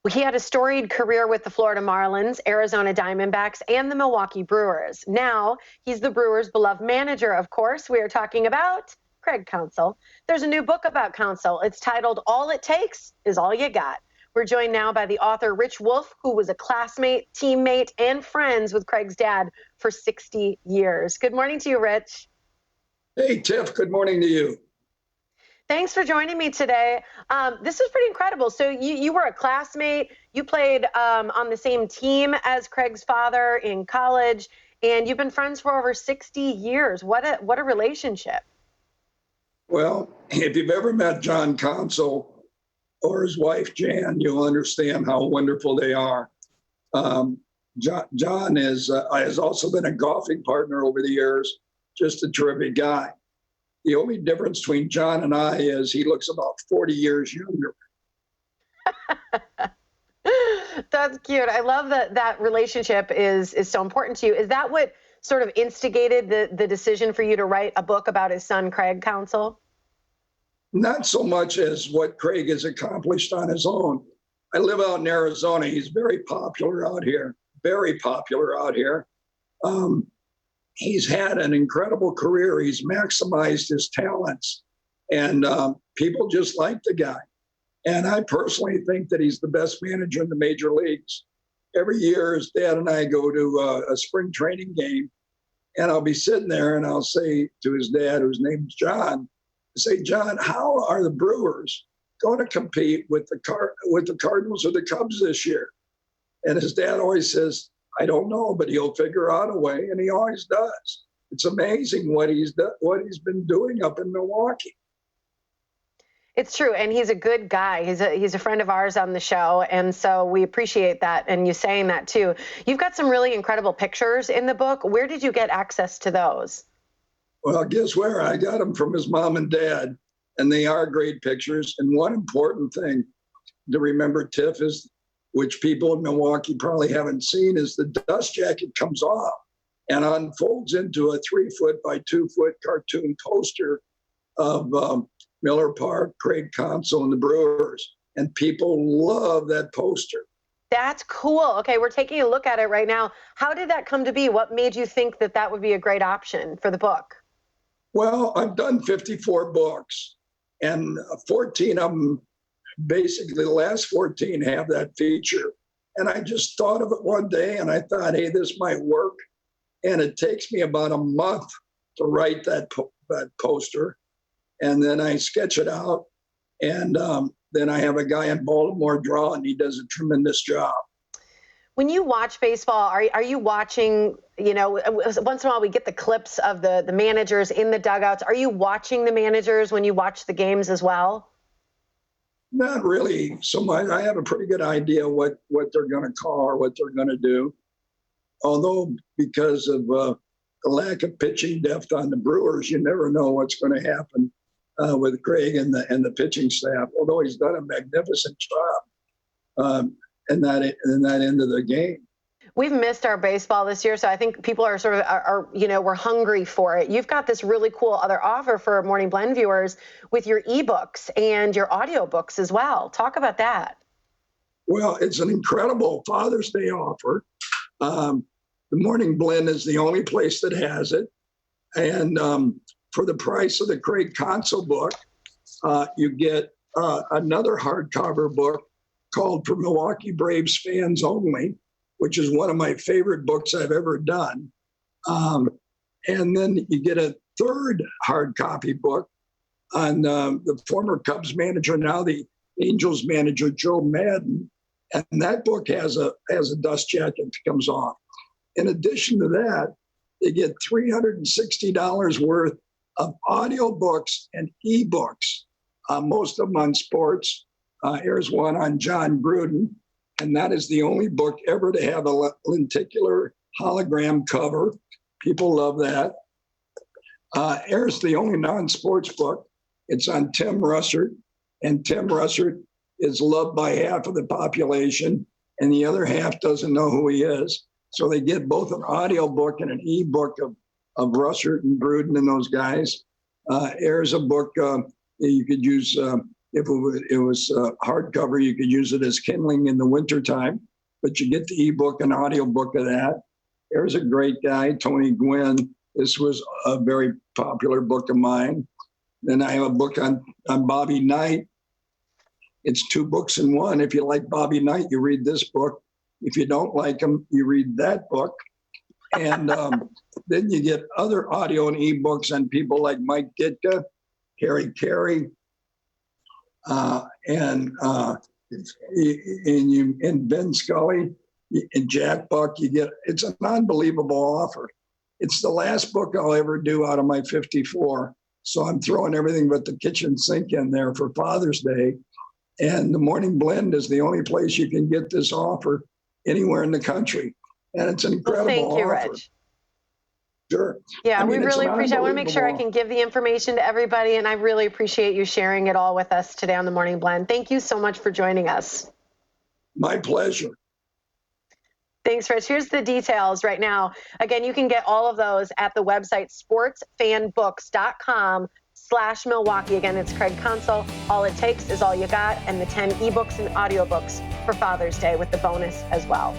He had a storied career with the Florida Marlins, Arizona Diamondbacks, and the Milwaukee Brewers. Now he's the Brewers' beloved manager, of course. We are talking about Craig Counsell. There's a new book about Counsell. It's titled All It Takes Is All You Got. We're joined now by the author Rich Wolfe, who was a classmate, teammate, and friends with Craig's dad for 60 years. Good morning to you, Rich. Hey, Tiff. Good morning to you. Thanks for joining me today. This is pretty incredible. So you were a classmate. You played on the same team as Craig's father in college, and you've been friends for over 60 years. What a relationship. Well, if you've ever met Jon Counsell or his wife, Jan, you'll understand how wonderful they are. Jon has also been a golfing partner over the years, just a terrific guy. The only difference between Jon and I is he looks about 40 years younger. That's cute. I love that relationship is so important to you. Is that what sort of instigated the decision for you to write a book about his son, Craig Counsell? Not so much as what Craig has accomplished on his own. I live out in Arizona. He's very popular out here, very popular out here. He's had an incredible career. He's maximized his talents, and people just like the guy. And I personally think that he's the best manager in the major leagues. Every year, his dad and I go to a spring training game, and I'll be sitting there, and I'll say to his dad, whose name's Jon, I say, Jon, how are the Brewers going to compete with the Cardinals or the Cubs this year? And his dad always says, I don't know, but he'll figure out a way, and he always does. It's amazing what he's been doing up in Milwaukee. It's true, and he's a good guy. He's a friend of ours on the show, and so we appreciate that, and you saying that too. You've got some really incredible pictures in the book. Where did you get access to those? Well, guess where? I got them from his mom and dad, and they are great pictures. And one important thing to remember, Tiff, is which people in Milwaukee probably haven't seen, is the dust jacket comes off and unfolds into a 3-foot by 2-foot cartoon poster of Miller Park, Craig Counsell, and the Brewers. And people love that poster. That's cool. Okay, we're taking a look at it right now. How did that come to be? What made you think that that would be a great option for the book? Well, I've done 54 books, and 14 of them, basically the last 14 have that feature. And I just thought of it one day, and I thought, hey, this might work. And it takes me about a month to write that poster. And then I sketch it out. And then I have a guy in Baltimore draw, and he does a tremendous job. When you watch baseball, are you watching, once in a while we get the clips of the managers in the dugouts. Are you watching the managers when you watch the games as well? Not really so much. I have a pretty good idea what they're going to call or what they're going to do. Although because of the lack of pitching depth on the Brewers, you never know what's going to happen with Craig and the pitching staff. Although he's done a magnificent job in that end of the game. We've missed our baseball this year, so I think people are sort of we're hungry for it. You've got this really cool other offer for Morning Blend viewers with your ebooks and your audiobooks as well. Talk about that. Well, it's an incredible Father's Day offer. The Morning Blend is the only place that has it, and for the price of the Craig Counsell book, you get another hardcover book called For Milwaukee Braves Fans Only, which is one of my favorite books I've ever done. And then you get a third hard copy book on the former Cubs manager, now the Angels manager, Joe Maddon. And that book has a dust jacket that comes off. In addition to that, they get $360 worth of audiobooks and ebooks, most of them on sports. Here's one on Jon Gruden, and that is the only book ever to have a lenticular hologram cover. People love that. Here's the only non-sports book. It's on Tim Russert, and Tim Russert is loved by half of the population, and the other half doesn't know who he is. So they get both an audio book and an ebook of Russert and Gruden and those guys. Here's a book you could use If it was hardcover, you could use it as kindling in the wintertime, but you get the ebook and audiobook of that. There's a great guy, Tony Gwynn. This was a very popular book of mine. Then I have a book on Bobby Knight. It's 2 books in one. If you like Bobby Knight, you read this book. If you don't like him, you read that book. And then you get other audio and ebooks on people like Mike Dikta, Harry Carey, and Vin Scully and Jack Buck. It's an unbelievable offer. It's the last book I'll ever do out of my 54. So I'm throwing everything but the kitchen sink in there for Father's Day. And the Morning Blend is the only place you can get this offer anywhere in the country. And it's an incredible Thank you, offer. Rich. Sure. Yeah, we really appreciate it. I want to make sure I can give the information to everybody, and I really appreciate you sharing it all with us today on the Morning Blend. Thank you so much for joining us. My pleasure. Thanks, Rich. Here's the details right now. Again, you can get all of those at the website sportsfanbooks.com/Milwaukee. Again, it's Craig Counsell. All it takes is all you got, and the 10 ebooks and audiobooks for Father's Day with the bonus as well.